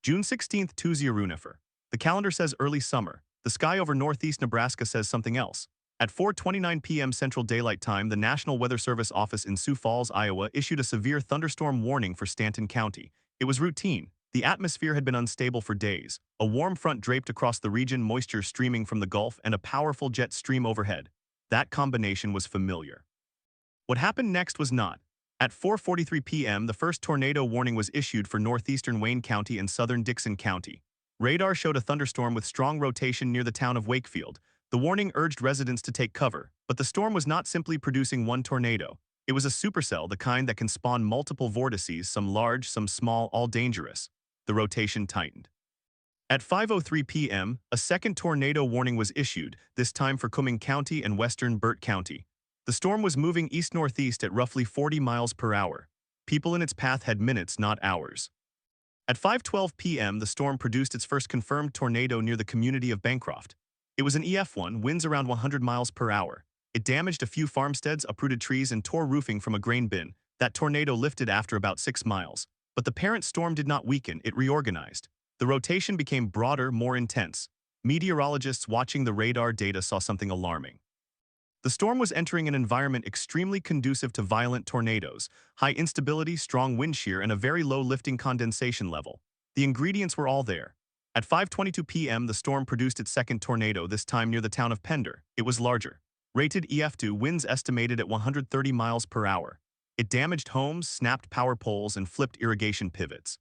June 16th, 2024. The calendar says early summer. The sky over northeast Nebraska says something else. At 4:29 p.m. Central Daylight Time, the National Weather Service office in Sioux Falls, Iowa, issued a severe thunderstorm warning for Stanton County. It was routine. The atmosphere had been unstable for days. A warm front draped across the region, moisture streaming from the Gulf, and a powerful jet stream overhead. That combination was familiar. What happened next was not. At 4:43 p.m., the first tornado warning was issued for northeastern Wayne County and southern Dixon County. Radar showed a thunderstorm with strong rotation near the town of Wakefield. The warning urged residents to take cover, but the storm was not simply producing one tornado. It was a supercell, the kind that can spawn multiple vortices, some large, some small, all dangerous. The rotation tightened. At 5:03 p.m., a second tornado warning was issued, this time for Cumming County and western Burt County. The storm was moving east-northeast at roughly 40 miles per hour. People in its path had minutes, not hours. At 5:12 p.m., the storm produced its first confirmed tornado near the community of Bancroft. It was an EF1, winds around 100 miles per hour. It damaged a few farmsteads, uprooted trees, and tore roofing from a grain bin. That tornado lifted after about 6 miles. But the parent storm did not weaken, it reorganized. The rotation became broader, more intense. Meteorologists watching the radar data saw something alarming. The storm was entering an environment extremely conducive to violent tornadoes, high instability, strong wind shear, and a very low lifting condensation level. The ingredients were all there. At 5:22 p.m., the storm produced its second tornado, this time near the town of Pender. It was larger. Rated EF2, winds estimated at 130 miles per hour. It damaged homes, snapped power poles, and flipped irrigation pivots.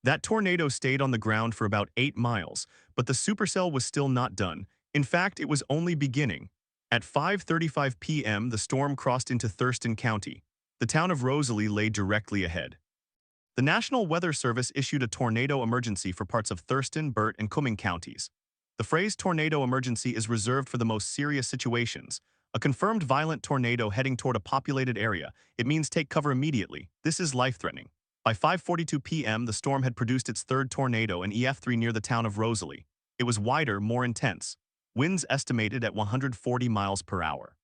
That tornado stayed on the ground for about 8 miles, but the supercell was still not done. In fact, it was only beginning. At 5:35 p.m., the storm crossed into Thurston County. The town of Rosalie lay directly ahead. The National Weather Service issued a tornado emergency for parts of Thurston, Burt, and Cumming counties. The phrase tornado emergency is reserved for the most serious situations. A confirmed violent tornado heading toward a populated area, it means take cover immediately. This is life-threatening. By 5:42 p.m., the storm had produced its third tornado, an EF3 near the town of Rosalie. It was wider, more intense. Winds estimated at 140 miles per hour.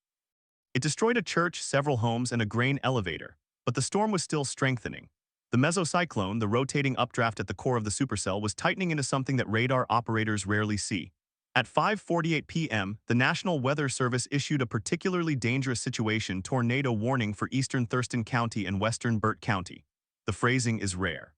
It destroyed a church, several homes, and a grain elevator, but the storm was still strengthening. The mesocyclone, the rotating updraft at the core of the supercell, was tightening into something that radar operators rarely see. At 5:48 p.m., the National Weather Service issued a particularly dangerous situation tornado warning for eastern Thurston County and western Burt County. The phrasing is rare.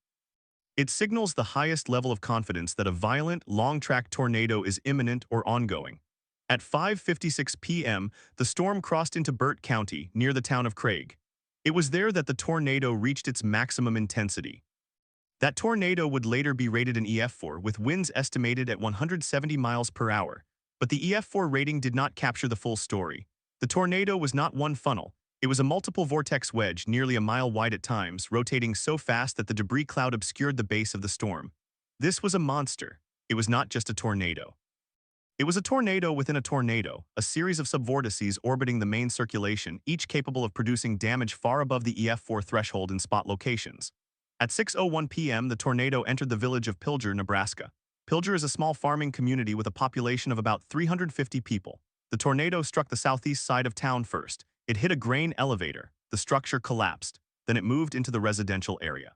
It signals the highest level of confidence that a violent, long-track tornado is imminent or ongoing. At 5:56 p.m., the storm crossed into Burt County, near the town of Craig. It was there that the tornado reached its maximum intensity. That tornado would later be rated an EF4, with winds estimated at 170 miles per hour. But the EF4 rating did not capture the full story. The tornado was not one funnel. It was a multiple vortex wedge, nearly a mile wide at times, rotating so fast that the debris cloud obscured the base of the storm. This was a monster. It was not just a tornado. It was a tornado within a tornado, a series of subvortices orbiting the main circulation, each capable of producing damage far above the EF4 threshold in spot locations. At 6:01 p.m., the tornado entered the village of Pilger, Nebraska. Pilger is a small farming community with a population of about 350 people. The tornado struck the southeast side of town first. It hit a grain elevator. The structure collapsed. Then it moved into the residential area.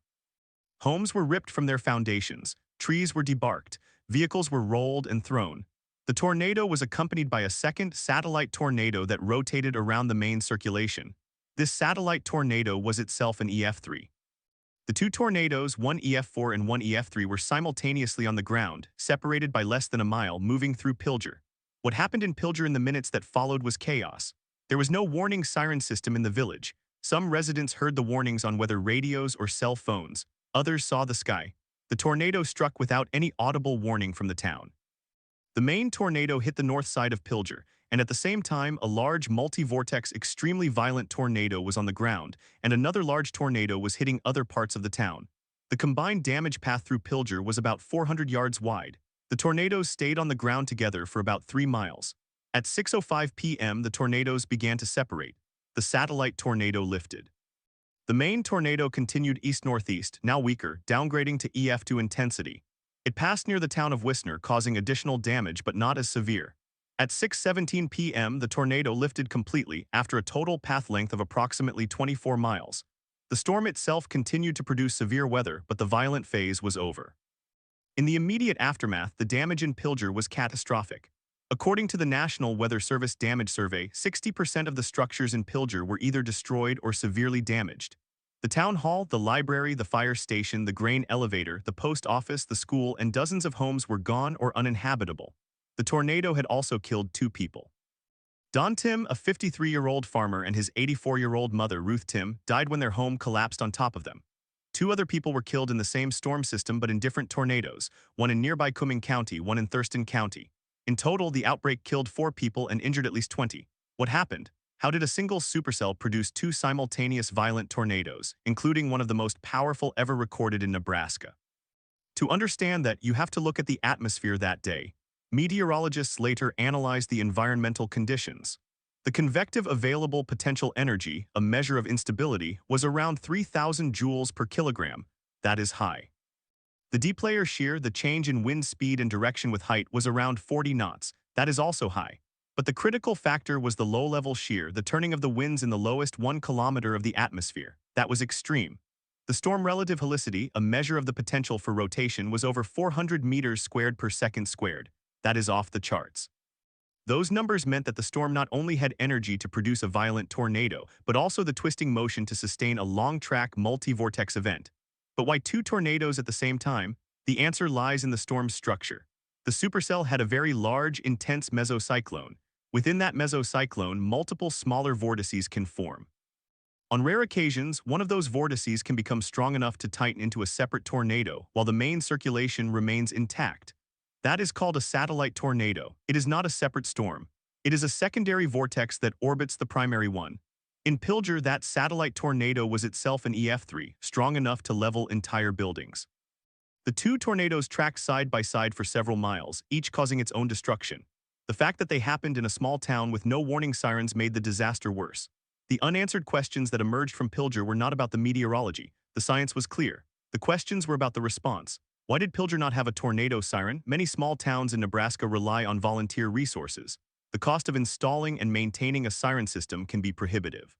Homes were ripped from their foundations. Trees were debarked. Vehicles were rolled and thrown. The tornado was accompanied by a second satellite tornado that rotated around the main circulation. This satellite tornado was itself an EF3. The two tornadoes, one EF4 and one EF3, were simultaneously on the ground, separated by less than a mile, moving through Pilger. What happened in Pilger in the minutes that followed was chaos. There was no warning siren system in the village. Some residents heard the warnings on whether radios or cell phones. Others saw the sky. The tornado struck without any audible warning from the town. The main tornado hit the north side of Pilger, and at the same time, a large multi-vortex, extremely violent tornado was on the ground, and another large tornado was hitting other parts of the town. The combined damage path through Pilger was about 400 yards wide. The tornadoes stayed on the ground together for about 3 miles. At 6:05 p.m., the tornadoes began to separate. The satellite tornado lifted. The main tornado continued east-northeast, now weaker, downgrading to EF2 intensity. It passed near the town of Wisner, causing additional damage but not as severe. At 6:17 p.m., the tornado lifted completely after a total path length of approximately 24 miles. The storm itself continued to produce severe weather, but the violent phase was over. In the immediate aftermath, the damage in Pilger was catastrophic. According to the National Weather Service Damage Survey, 60% of the structures in Pilger were either destroyed or severely damaged. The town hall, the library, the fire station, the grain elevator, the post office, the school, and dozens of homes were gone or uninhabitable. The tornado had also killed 2 people. Don Tim, a 53-year-old farmer, and his 84-year-old mother, Ruth Tim, died when their home collapsed on top of them. 2 other people were killed in the same storm system but in different tornadoes, one in nearby Cumming County, one in Thurston County. In total, the outbreak killed 4 people and injured at least 20. What happened? How did a single supercell produce 2 simultaneous violent tornadoes, including one of the most powerful ever recorded in Nebraska? To understand that, you have to look at the atmosphere that day. Meteorologists later analyzed the environmental conditions. The convective available potential energy, a measure of instability, was around 3,000 joules per kilogram. That is high. The deplayer shear, the change in wind speed and direction with height, was around 40 knots. That is also high. But the critical factor was the low-level shear, the turning of the winds in the lowest 1 kilometer of the atmosphere. That was extreme. The storm relative helicity, a measure of the potential for rotation, was over 400 meters squared per second squared. That is off the charts. Those numbers meant that the storm not only had energy to produce a violent tornado, but also the twisting motion to sustain a long-track multi-vortex event. But why 2 tornadoes at the same time? The answer lies in the storm's structure. The supercell had a very large, intense mesocyclone. Within that mesocyclone, multiple smaller vortices can form. On rare occasions, one of those vortices can become strong enough to tighten into a separate tornado, while the main circulation remains intact. That is called a satellite tornado. It is not a separate storm. It is a secondary vortex that orbits the primary one. In Pilger, that satellite tornado was itself an EF3, strong enough to level entire buildings. The 2 tornadoes tracked side by side for several miles, each causing its own destruction. The fact that they happened in a small town with no warning sirens made the disaster worse. The unanswered questions that emerged from Pilger were not about the meteorology. The science was clear. The questions were about the response. Why did Pilger not have a tornado siren? Many small towns in Nebraska rely on volunteer resources. The cost of installing and maintaining a siren system can be prohibitive.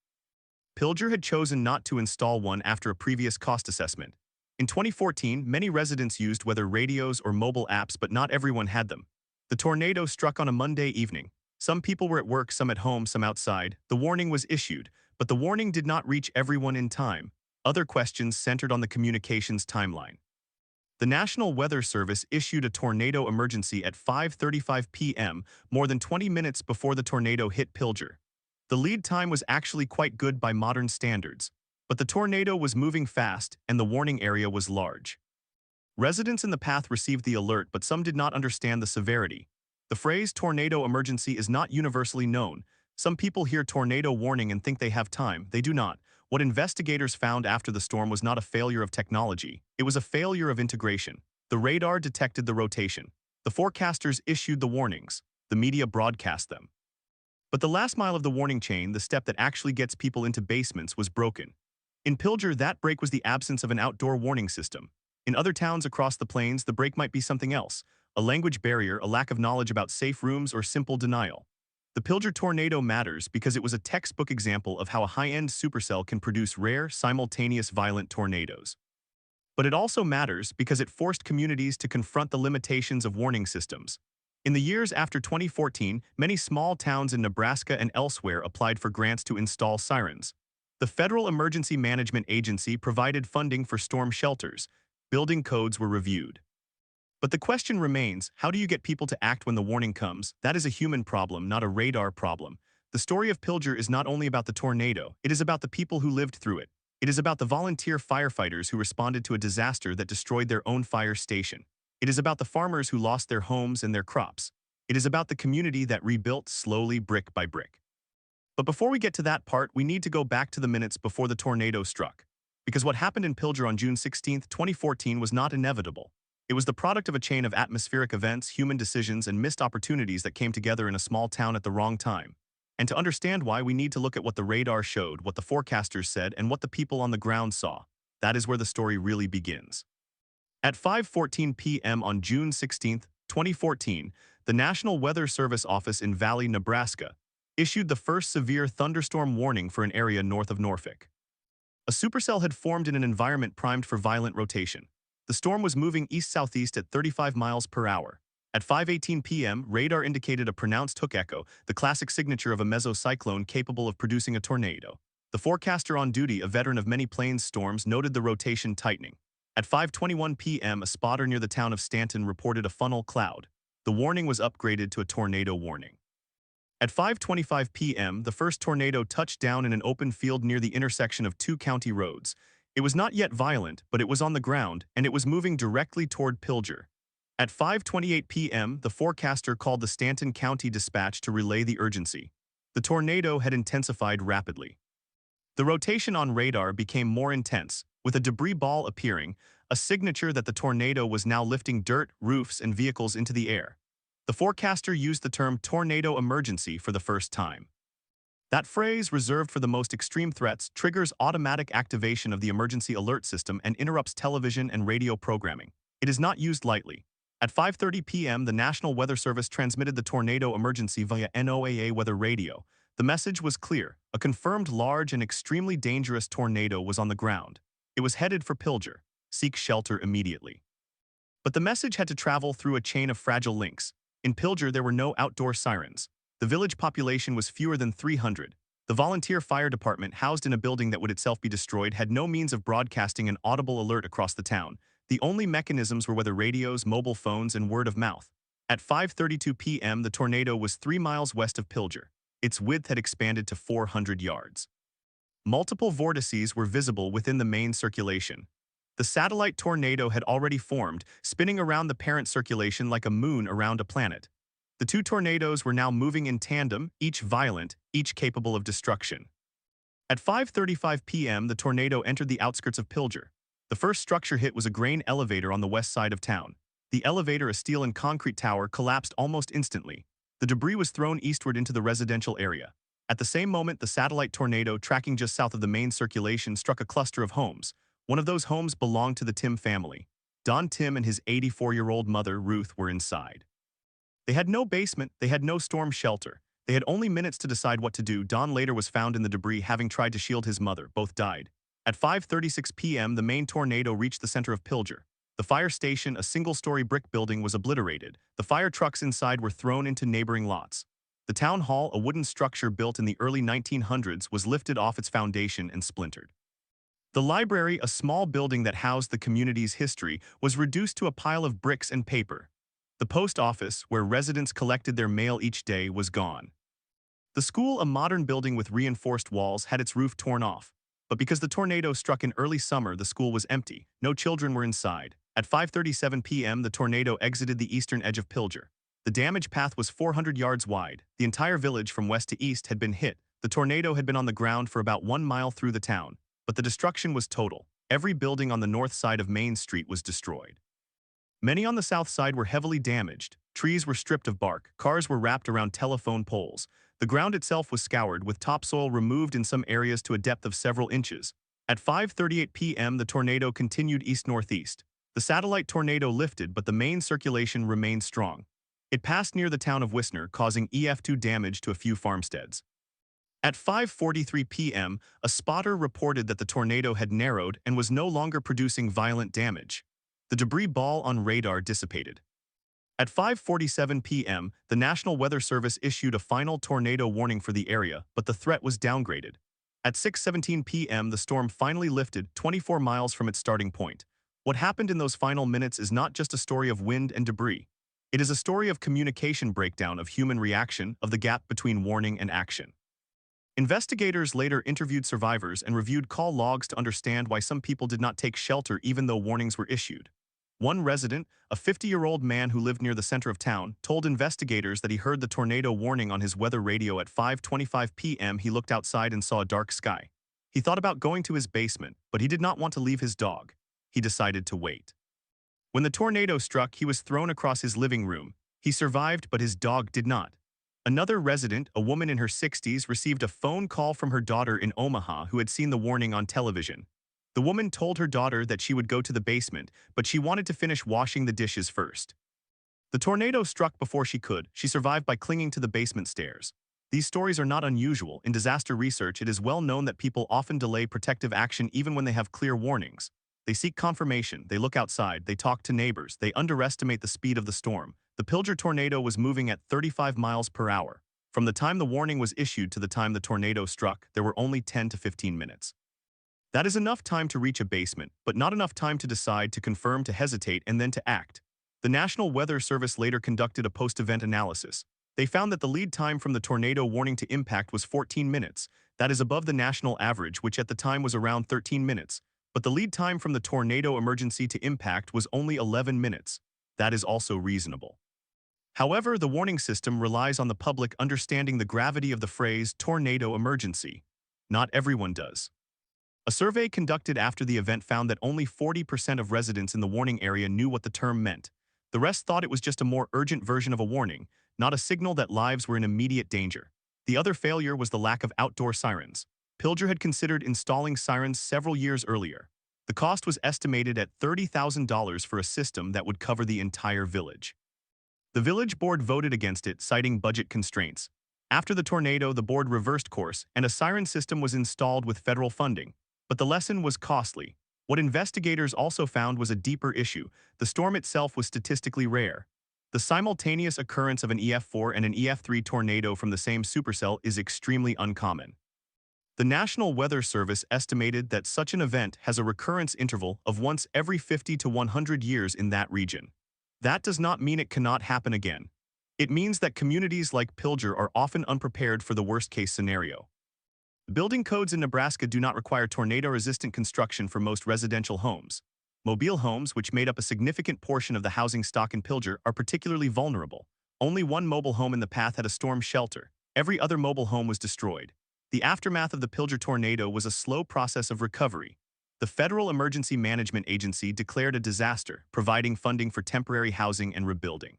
Pilger had chosen not to install one after a previous cost assessment. In 2014, many residents used whether radios or mobile apps, but not everyone had them. The tornado struck on a Monday evening. Some people were at work, some at home, some outside. The warning was issued, but the warning did not reach everyone in time. Other questions centered on the communications timeline. The National Weather Service issued a tornado emergency at 5:35 p.m., more than 20 minutes before the tornado hit Pilger. The lead time was actually quite good by modern standards, but the tornado was moving fast and the warning area was large. Residents in the path received the alert, but some did not understand the severity. The phrase tornado emergency is not universally known. Some people hear tornado warning and think they have time. They do not. What investigators found after the storm was not a failure of technology. It was a failure of integration. The radar detected the rotation. The forecasters issued the warnings. The media broadcast them. But the last mile of the warning chain, the step that actually gets people into basements, was broken. In Pilger, that break was the absence of an outdoor warning system. In other towns across the plains, the break might be something else: a language barrier, a lack of knowledge about safe rooms, or simple denial. The Pilger tornado matters because it was a textbook example of how a high-end supercell can produce rare, simultaneous violent tornadoes. But it also matters because it forced communities to confront the limitations of warning systems. In the years after 2014, many small towns in Nebraska and elsewhere applied for grants to install sirens. The Federal Emergency Management Agency provided funding for storm shelters. Building codes were reviewed. But the question remains, how do you get people to act when the warning comes? That is a human problem, not a radar problem. The story of Pilger is not only about the tornado, it is about the people who lived through it. It is about the volunteer firefighters who responded to a disaster that destroyed their own fire station. It is about the farmers who lost their homes and their crops. It is about the community that rebuilt slowly, brick by brick. But before we get to that part, we need to go back to the minutes before the tornado struck. Because what happened in Pilger on June 16, 2014 was not inevitable. It was the product of a chain of atmospheric events, human decisions, and missed opportunities that came together in a small town at the wrong time. And to understand why, we need to look at what the radar showed, what the forecasters said, and what the people on the ground saw. That is where the story really begins. At 5:14 p.m. on June 16, 2014, the National Weather Service office in Valley, Nebraska, issued the first severe thunderstorm warning for an area north of Norfolk. A supercell had formed in an environment primed for violent rotation. The storm was moving east-southeast at 35 miles per hour. At 5:18 p.m., radar indicated a pronounced hook echo, the classic signature of a mesocyclone capable of producing a tornado. The forecaster on duty, a veteran of many plains storms, noted the rotation tightening. At 5:21 p.m., a spotter near the town of Stanton reported a funnel cloud. The warning was upgraded to a tornado warning. At 5:25 p.m., the first tornado touched down in an open field near the intersection of two county roads. It was not yet violent, but it was on the ground, and it was moving directly toward Pilger. At 5:28 p.m., the forecaster called the Stanton County Dispatch to relay the urgency. The tornado had intensified rapidly. The rotation on radar became more intense, with a debris ball appearing, a signature that the tornado was now lifting dirt, roofs, and vehicles into the air. The forecaster used the term tornado emergency for the first time. That phrase, reserved for the most extreme threats, triggers automatic activation of the emergency alert system and interrupts television and radio programming. It is not used lightly. At 5:30 p.m., the National Weather Service transmitted the tornado emergency via NOAA weather radio. The message was clear. A confirmed large and extremely dangerous tornado was on the ground. It was headed for Pilger. Seek shelter immediately. But the message had to travel through a chain of fragile links. In Pilger, there were no outdoor sirens. The village population was fewer than 300. The volunteer fire department, housed in a building that would itself be destroyed, had no means of broadcasting an audible alert across the town. The only mechanisms were weather radios, mobile phones, and word of mouth. At 5:32 p.m., the tornado was 3 miles west of Pilger. Its width had expanded to 400 yards. Multiple vortices were visible within the main circulation. The satellite tornado had already formed, spinning around the parent circulation like a moon around a planet. The two tornadoes were now moving in tandem, each violent, each capable of destruction. At 5:35 p.m., the tornado entered the outskirts of Pilger. The first structure hit was a grain elevator on the west side of town. The elevator, a steel and concrete tower, collapsed almost instantly. The debris was thrown eastward into the residential area. At the same moment, the satellite tornado, tracking just south of the main circulation, struck a cluster of homes. One of those homes belonged to the Tim family. Don Tim and his 84-year-old mother, Ruth, were inside. They had no basement, they had no storm shelter. They had only minutes to decide what to do. Don later was found in the debris, having tried to shield his mother. Both died. At 5:36 p.m., the main tornado reached the center of Pilger. The fire station, a single-story brick building, was obliterated. The fire trucks inside were thrown into neighboring lots. The town hall, a wooden structure built in the early 1900s, was lifted off its foundation and splintered. The library, a small building that housed the community's history, was reduced to a pile of bricks and paper. The post office, where residents collected their mail each day, was gone. The school, a modern building with reinforced walls, had its roof torn off. But because the tornado struck in early summer, the school was empty. No children were inside. At 5:37 p.m., the tornado exited the eastern edge of Pilger. The damage path was 400 yards wide. The entire village from west to east had been hit. The tornado had been on the ground for about 1 mile through the town. But the destruction was total. Every building on the north side of Main Street was destroyed. Many on the south side were heavily damaged. Trees were stripped of bark. Cars were wrapped around telephone poles. The ground itself was scoured, with topsoil removed in some areas to a depth of several inches. At 5:38 p.m., the tornado continued east-northeast. The satellite tornado lifted, but the main circulation remained strong. It passed near the town of Wisner, causing EF2 damage to a few farmsteads. At 5:43 p.m., a spotter reported that the tornado had narrowed and was no longer producing violent damage. The debris ball on radar dissipated. At 5:47 p.m., the National Weather Service issued a final tornado warning for the area, but the threat was downgraded. At 6:17 p.m., the storm finally lifted 24 miles from its starting point. What happened in those final minutes is not just a story of wind and debris. It is a story of communication breakdown, of human reaction, of the gap between warning and action. Investigators later interviewed survivors and reviewed call logs to understand why some people did not take shelter even though warnings were issued. One resident, a 50-year-old man who lived near the center of town, told investigators that he heard the tornado warning on his weather radio at 5:25 p.m. He looked outside and saw a dark sky. He thought about going to his basement, but he did not want to leave his dog. He decided to wait. When the tornado struck, he was thrown across his living room. He survived, but his dog did not. Another resident, a woman in her 60s, received a phone call from her daughter in Omaha who had seen the warning on television. The woman told her daughter that she would go to the basement, but she wanted to finish washing the dishes first. The tornado struck before she could. She survived by clinging to the basement stairs. These stories are not unusual. In disaster research, it is well known that people often delay protective action even when they have clear warnings. They seek confirmation, they look outside, they talk to neighbors, they underestimate the speed of the storm. The Pilger tornado was moving at 35 miles per hour. From the time the warning was issued to the time the tornado struck, there were only 10 to 15 minutes. That is enough time to reach a basement, but not enough time to decide, to confirm, to hesitate, and then to act. The National Weather Service later conducted a post-event analysis. They found that the lead time from the tornado warning to impact was 14 minutes. That is above the national average, which at the time was around 13 minutes. But the lead time from the tornado emergency to impact was only 11 minutes. That is also reasonable. However, the warning system relies on the public understanding the gravity of the phrase tornado emergency. Not everyone does. A survey conducted after the event found that only 40% of residents in the warning area knew what the term meant. The rest thought it was just a more urgent version of a warning, not a signal that lives were in immediate danger. The other failure was the lack of outdoor sirens. Pilger had considered installing sirens several years earlier. The cost was estimated at $30,000 for a system that would cover the entire village. The village board voted against it, citing budget constraints. After the tornado, the board reversed course, and a siren system was installed with federal funding. But the lesson was costly. What investigators also found was a deeper issue. The storm itself was statistically rare. The simultaneous occurrence of an EF4 and an EF3 tornado from the same supercell is extremely uncommon. The National Weather Service estimated that such an event has a recurrence interval of once every 50 to 100 years in that region. That does not mean it cannot happen again. It means that communities like Pilger are often unprepared for the worst-case scenario. Building codes in Nebraska do not require tornado-resistant construction for most residential homes. Mobile homes, which made up a significant portion of the housing stock in Pilger, are particularly vulnerable. Only one mobile home in the path had a storm shelter. Every other mobile home was destroyed. The aftermath of the Pilger tornado was a slow process of recovery. The Federal Emergency Management Agency declared a disaster, providing funding for temporary housing and rebuilding.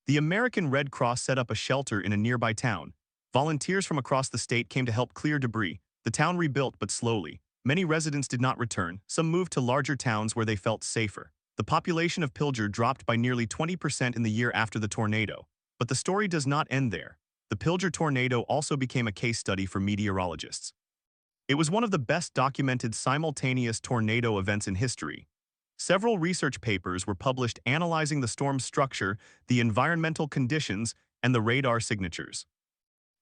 The American Red Cross set up a shelter in a nearby town. Volunteers from across the state came to help clear debris. The town rebuilt, but slowly. Many residents did not return. Some moved to larger towns where they felt safer. The population of Pilger dropped by nearly 20% in the year after the tornado. But the story does not end there. The Pilger tornado also became a case study for meteorologists. It was one of the best documented simultaneous tornado events in history. Several research papers were published analyzing the storm's structure, the environmental conditions, and the radar signatures.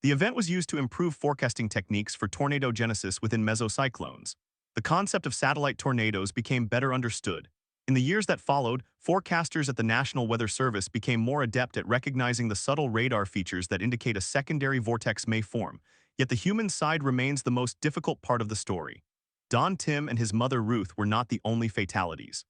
The event was used to improve forecasting techniques for tornado genesis within mesocyclones. The concept of satellite tornadoes became better understood. In the years that followed, forecasters at the National Weather Service became more adept at recognizing the subtle radar features that indicate a secondary vortex may form. Yet the human side remains the most difficult part of the story. Don Tim and his mother Ruth were not the only fatalities.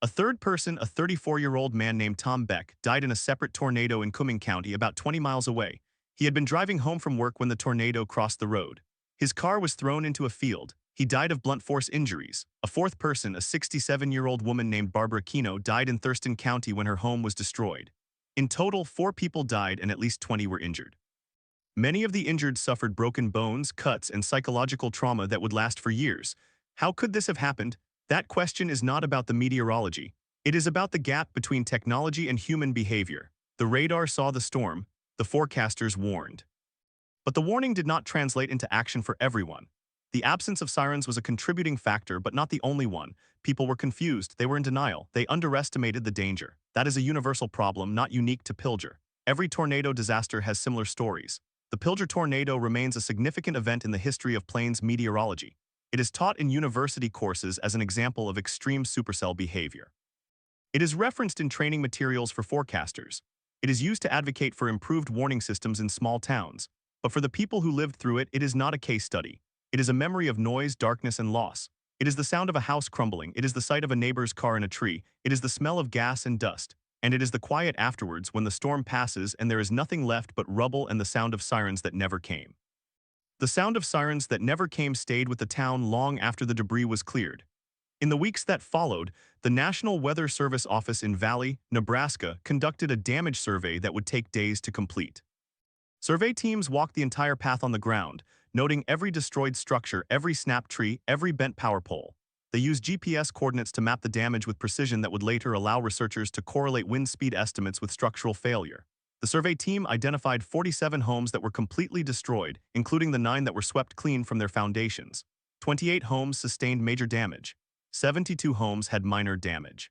A third person, a 34-year-old man named Tom Beck, died in a separate tornado in Cumming County about 20 miles away. He had been driving home from work when the tornado crossed the road. His car was thrown into a field. He died of blunt force injuries. A fourth person, a 67-year-old woman named Barbara Keno, died in Thurston County when her home was destroyed. In total, 4 people died and at least 20 were injured. Many of the injured suffered broken bones, cuts, and psychological trauma that would last for years. How could this have happened? That question is not about the meteorology. It is about the gap between technology and human behavior. The radar saw the storm. The forecasters warned. But the warning did not translate into action for everyone. The absence of sirens was a contributing factor, but not the only one. People were confused, they were in denial, they underestimated the danger. That is a universal problem, not unique to Pilger. Every tornado disaster has similar stories. The Pilger tornado remains a significant event in the history of plains meteorology. It is taught in university courses as an example of extreme supercell behavior. It is referenced in training materials for forecasters. It is used to advocate for improved warning systems in small towns. But for the people who lived through it, it is not a case study. It is a memory of noise, darkness, and loss. It is the sound of a house crumbling. It is the sight of a neighbor's car in a tree. It is the smell of gas and dust. And it is the quiet afterwards when the storm passes and there is nothing left but rubble and the sound of sirens that never came. The sound of sirens that never came stayed with the town long after the debris was cleared. In the weeks that followed, the National Weather Service office in Valley, Nebraska, conducted a damage survey that would take days to complete. Survey teams walked the entire path on the ground, noting every destroyed structure, every snapped tree, every bent power pole. They used GPS coordinates to map the damage with precision that would later allow researchers to correlate wind speed estimates with structural failure. The survey team identified 47 homes that were completely destroyed, including the 9 that were swept clean from their foundations. 28 homes sustained major damage. 72 homes had minor damage.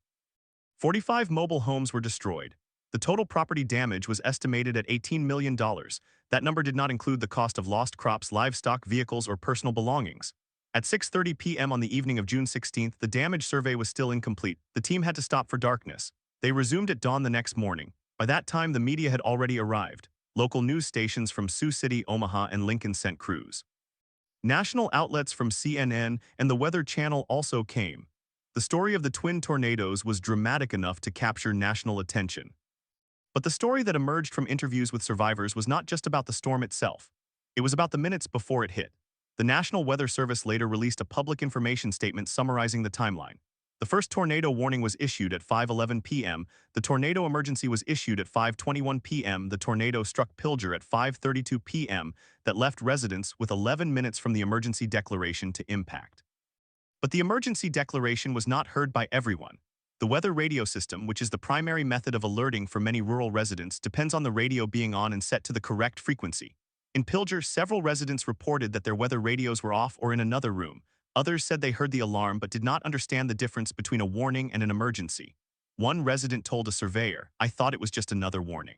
45 mobile homes were destroyed. The total property damage was estimated at $18 million. That number did not include the cost of lost crops, livestock, vehicles, or personal belongings. At 6:30 p.m. on the evening of June 16th, the damage survey was still incomplete. The team had to stop for darkness. They resumed at dawn the next morning. By that time, the media had already arrived. Local news stations from Sioux City, Omaha, and Lincoln sent crews. National outlets from CNN and the Weather Channel also came. The story of the twin tornadoes was dramatic enough to capture national attention. But the story that emerged from interviews with survivors was not just about the storm itself. It was about the minutes before it hit. The National Weather Service later released a public information statement summarizing the timeline. The first tornado warning was issued at 5:11 p.m. The tornado emergency was issued at 5:21 p.m. The tornado struck Pilger at 5:32 p.m. That left residents with 11 minutes from the emergency declaration to impact. But the emergency declaration was not heard by everyone. The weather radio system, which is the primary method of alerting for many rural residents, depends on the radio being on and set to the correct frequency. In Pilger, several residents reported that their weather radios were off or in another room. Others said they heard the alarm but did not understand the difference between a warning and an emergency. One resident told a surveyor, "I thought it was just another warning."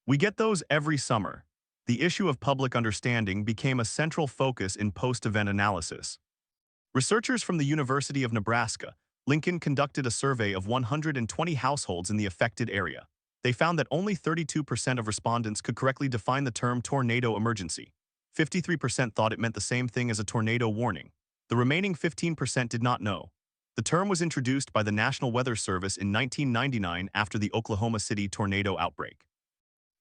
We get those every summer. The issue of public understanding became a central focus in post-event analysis. Researchers from the University of Nebraska, Lincoln conducted a survey of 120 households in the affected area. They found that only 32% of respondents could correctly define the term tornado emergency. 53% thought it meant the same thing as a tornado warning. The remaining 15% did not know. The term was introduced by the National Weather Service in 1999 after the Oklahoma City tornado outbreak.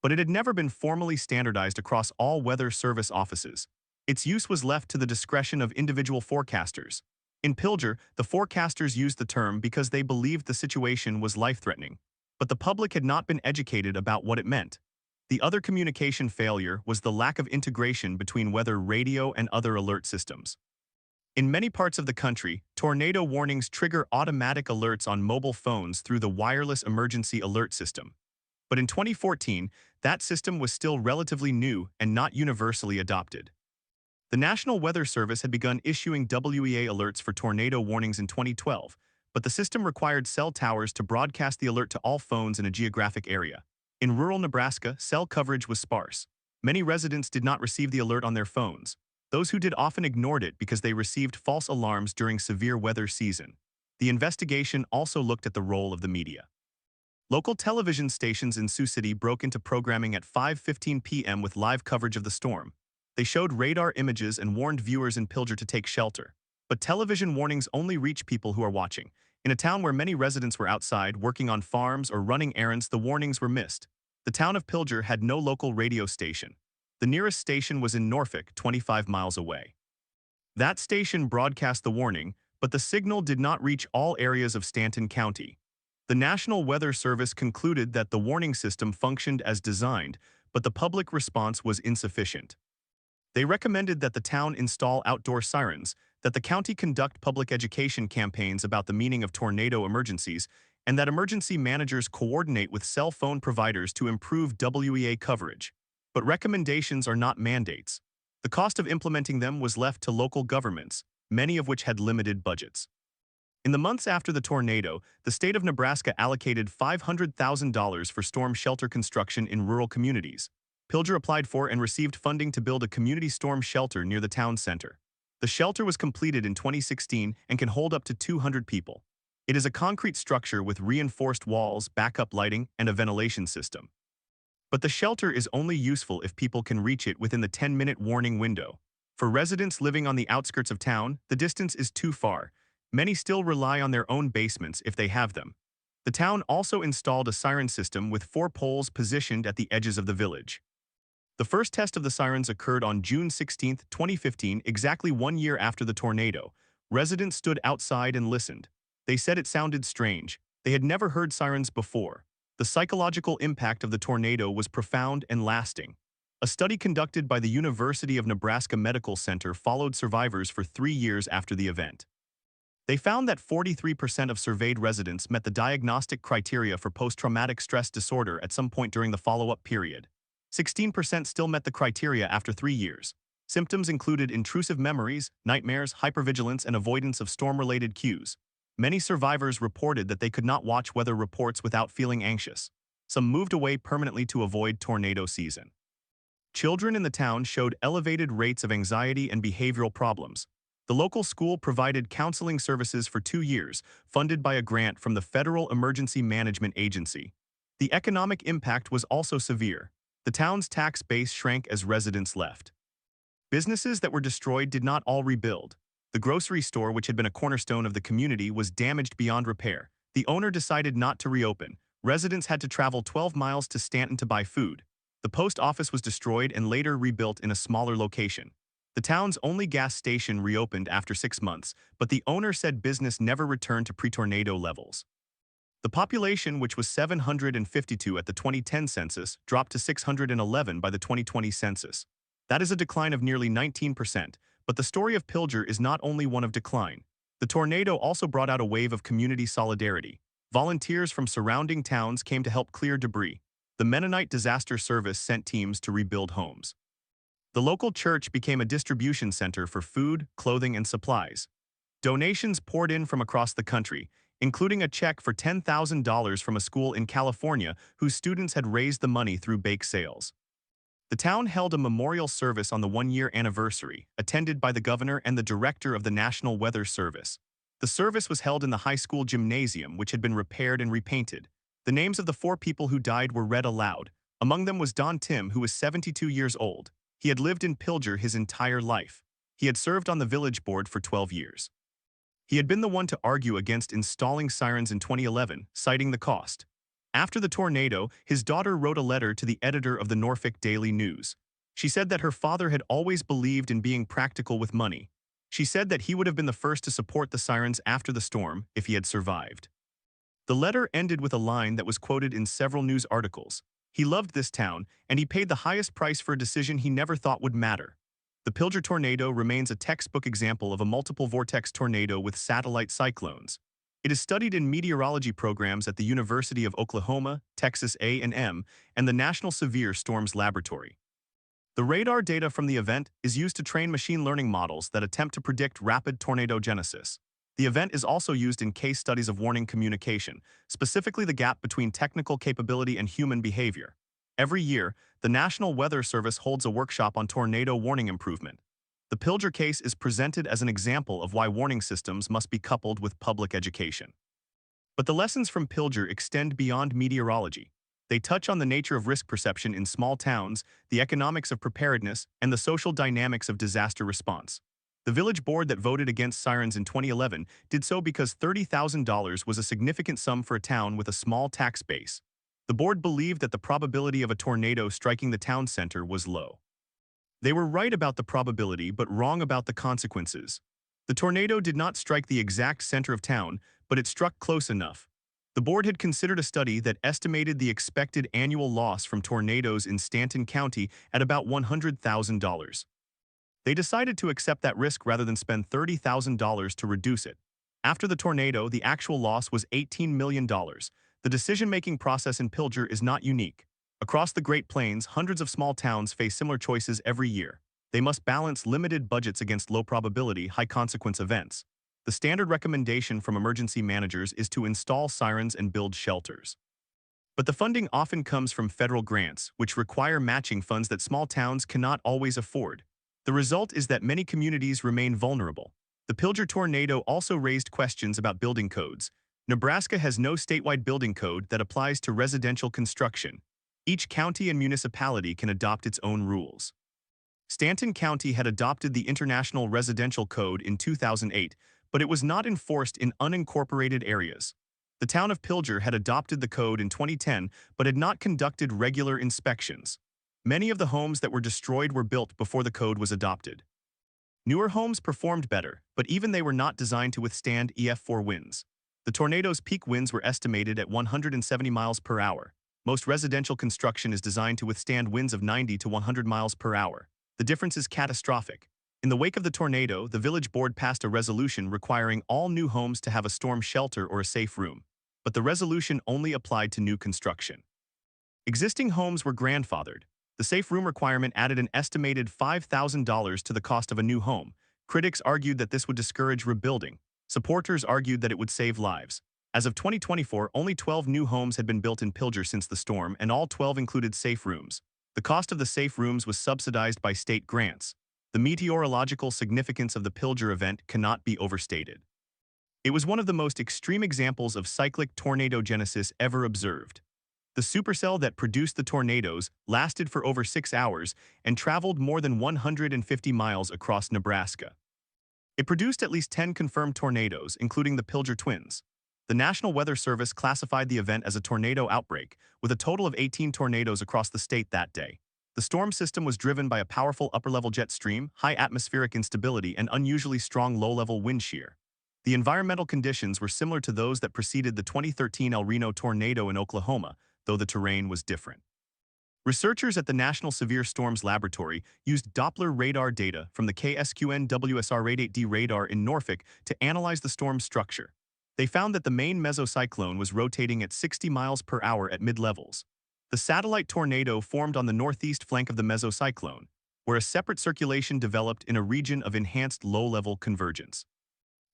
But it had never been formally standardized across all Weather Service offices. Its use was left to the discretion of individual forecasters. In Pilger, the forecasters used the term because they believed the situation was life-threatening, but the public had not been educated about what it meant. The other communication failure was the lack of integration between weather radio and other alert systems. In many parts of the country, tornado warnings trigger automatic alerts on mobile phones through the wireless emergency alert system. But in 2014, that system was still relatively new and not universally adopted. The National Weather Service had begun issuing WEA alerts for tornado warnings in 2012, but the system required cell towers to broadcast the alert to all phones in a geographic area. In rural Nebraska, cell coverage was sparse. Many residents did not receive the alert on their phones. Those who did often ignored it because they received false alarms during severe weather season. The investigation also looked at the role of the media. Local television stations in Sioux City broke into programming at 5:15 p.m. with live coverage of the storm. They showed radar images and warned viewers in Pilger to take shelter. But television warnings only reach people who are watching. In a town where many residents were outside, working on farms or running errands, the warnings were missed. The town of Pilger had no local radio station. The nearest station was in Norfolk, 25 miles away. That station broadcast the warning, but the signal did not reach all areas of Stanton County. The National Weather Service concluded that the warning system functioned as designed, but the public response was insufficient. They recommended that the town install outdoor sirens, that the county conduct public education campaigns about the meaning of tornado emergencies, and that emergency managers coordinate with cell phone providers to improve WEA coverage. But recommendations are not mandates. The cost of implementing them was left to local governments, many of which had limited budgets. In the months after the tornado, the state of Nebraska allocated $500,000 for storm shelter construction in rural communities. Pilger applied for and received funding to build a community storm shelter near the town center. The shelter was completed in 2016 and can hold up to 200 people. It is a concrete structure with reinforced walls, backup lighting, and a ventilation system. But the shelter is only useful if people can reach it within the 10-minute warning window. For residents living on the outskirts of town, the distance is too far. Many still rely on their own basements if they have them. The town also installed a siren system with 4 poles positioned at the edges of the village. The first test of the sirens occurred on June 16, 2015, exactly 1 year after the tornado. Residents stood outside and listened. They said it sounded strange. They had never heard sirens before. The psychological impact of the tornado was profound and lasting. A study conducted by the University of Nebraska Medical Center followed survivors for 3 years after the event. They found that 43% of surveyed residents met the diagnostic criteria for post-traumatic stress disorder at some point during the follow-up period. 16% still met the criteria after 3 years. Symptoms included intrusive memories, nightmares, hypervigilance, and avoidance of storm-related cues. Many survivors reported that they could not watch weather reports without feeling anxious. Some moved away permanently to avoid tornado season. Children in the town showed elevated rates of anxiety and behavioral problems. The local school provided counseling services for 2 years, funded by a grant from the Federal Emergency Management Agency. The economic impact was also severe. The town's tax base shrank as residents left. Businesses that were destroyed did not all rebuild. The grocery store, which had been a cornerstone of the community, was damaged beyond repair. The owner decided not to reopen. Residents had to travel 12 miles to Stanton to buy food. The post office was destroyed and later rebuilt in a smaller location. The town's only gas station reopened after 6 months, but the owner said business never returned to pre-tornado levels. The population, which was 752 at the 2010 census, dropped to 611 by the 2020 census. That is a decline of nearly 19%, but the story of Pilger is not only one of decline. The tornado also brought out a wave of community solidarity. Volunteers from surrounding towns came to help clear debris. The Mennonite Disaster Service sent teams to rebuild homes. The local church became a distribution center for food, clothing, and supplies. Donations poured in from across the country, including a check for $10,000 from a school in California whose students had raised the money through bake sales. The town held a memorial service on the 1-year anniversary, attended by the governor and the director of the National Weather Service. The service was held in the high school gymnasium, which had been repaired and repainted. The names of the 4 people who died were read aloud. Among them was Don Tim, who was 72 years old. He had lived in Pilger his entire life. He had served on the village board for 12 years. He had been the one to argue against installing sirens in 2011, citing the cost. After the tornado, his daughter wrote a letter to the editor of the Norfolk Daily News. She said that her father had always believed in being practical with money. She said that he would have been the first to support the sirens after the storm if he had survived. The letter ended with a line that was quoted in several news articles. He loved this town, and he paid the highest price for a decision he never thought would matter. The Pilger tornado remains a textbook example of a multiple vortex tornado with satellite cyclones. It is studied in meteorology programs at the University of Oklahoma, Texas A&M, and the National Severe Storms Laboratory. The radar data from the event is used to train machine learning models that attempt to predict rapid tornado genesis. The event is also used in case studies of warning communication, specifically the gap between technical capability and human behavior. Every year, the National Weather Service holds a workshop on tornado warning improvement. The Pilger case is presented as an example of why warning systems must be coupled with public education. But the lessons from Pilger extend beyond meteorology. They touch on the nature of risk perception in small towns, the economics of preparedness, and the social dynamics of disaster response. The village board that voted against sirens in 2011 did so because $30,000 was a significant sum for a town with a small tax base. The board believed that the probability of a tornado striking the town center was low. They were right about the probability but wrong about the consequences. The tornado did not strike the exact center of town, but it struck close enough. The board had considered a study that estimated the expected annual loss from tornadoes in Stanton County at about $100,000. They decided to accept that risk rather than spend $30,000 to reduce it. After the tornado, the actual loss was $18 million. The decision-making process in Pilger is not unique. Across the Great Plains, hundreds of small towns face similar choices every year. They must balance limited budgets against low-probability, high-consequence events. The standard recommendation from emergency managers is to install sirens and build shelters. But the funding often comes from federal grants, which require matching funds that small towns cannot always afford. The result is that many communities remain vulnerable. The Pilger tornado also raised questions about building codes. Nebraska has no statewide building code that applies to residential construction. Each county and municipality can adopt its own rules. Stanton County had adopted the International Residential Code in 2008, but it was not enforced in unincorporated areas. The town of Pilger had adopted the code in 2010, but had not conducted regular inspections. Many of the homes that were destroyed were built before the code was adopted. Newer homes performed better, but even they were not designed to withstand EF4 winds. The tornado's peak winds were estimated at 170 miles per hour. Most residential construction is designed to withstand winds of 90 to 100 miles per hour. The difference is catastrophic. In the wake of the tornado, the village board passed a resolution requiring all new homes to have a storm shelter or a safe room. But the resolution only applied to new construction. Existing homes were grandfathered. The safe room requirement added an estimated $5,000 to the cost of a new home. Critics argued that this would discourage rebuilding. Supporters argued that it would save lives. As of 2024, only 12 new homes had been built in Pilger since the storm, and all 12 included safe rooms. The cost of the safe rooms was subsidized by state grants. The meteorological significance of the Pilger event cannot be overstated. It was one of the most extreme examples of cyclic tornadogenesis ever observed. The supercell that produced the tornadoes lasted for over 6 hours and traveled more than 150 miles across Nebraska. It produced at least 10 confirmed tornadoes, including the Pilger twins. The National Weather Service classified the event as a tornado outbreak, with a total of 18 tornadoes across the state that day. The storm system was driven by a powerful upper-level jet stream, high atmospheric instability, and unusually strong low-level wind shear. The environmental conditions were similar to those that preceded the 2013 El Reno tornado in Oklahoma, though the terrain was different. Researchers at the National Severe Storms Laboratory used Doppler radar data from the KSQN WSR Rad-8D radar in Norfolk to analyze the storm's structure. They found that the main mesocyclone was rotating at 60 miles per hour at mid-levels. The satellite tornado formed on the northeast flank of the mesocyclone, where a separate circulation developed in a region of enhanced low-level convergence.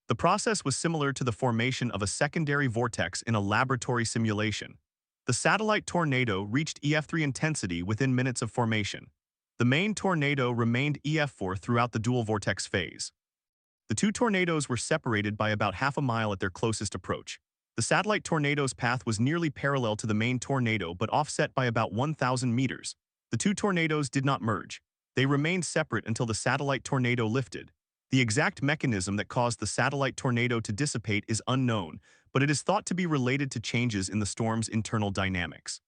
The process was similar to the formation of a secondary vortex in a laboratory simulation. The satellite tornado reached EF3 intensity within minutes of formation. The main tornado remained EF4 throughout the dual vortex phase. The two tornadoes were separated by about half a mile at their closest approach. The satellite tornado's path was nearly parallel to the main tornado but offset by about 1,000 meters. The two tornadoes did not merge. They remained separate until the satellite tornado lifted. The exact mechanism that caused the satellite tornado to dissipate is unknown, but it is thought to be related to changes in the storm's internal dynamics.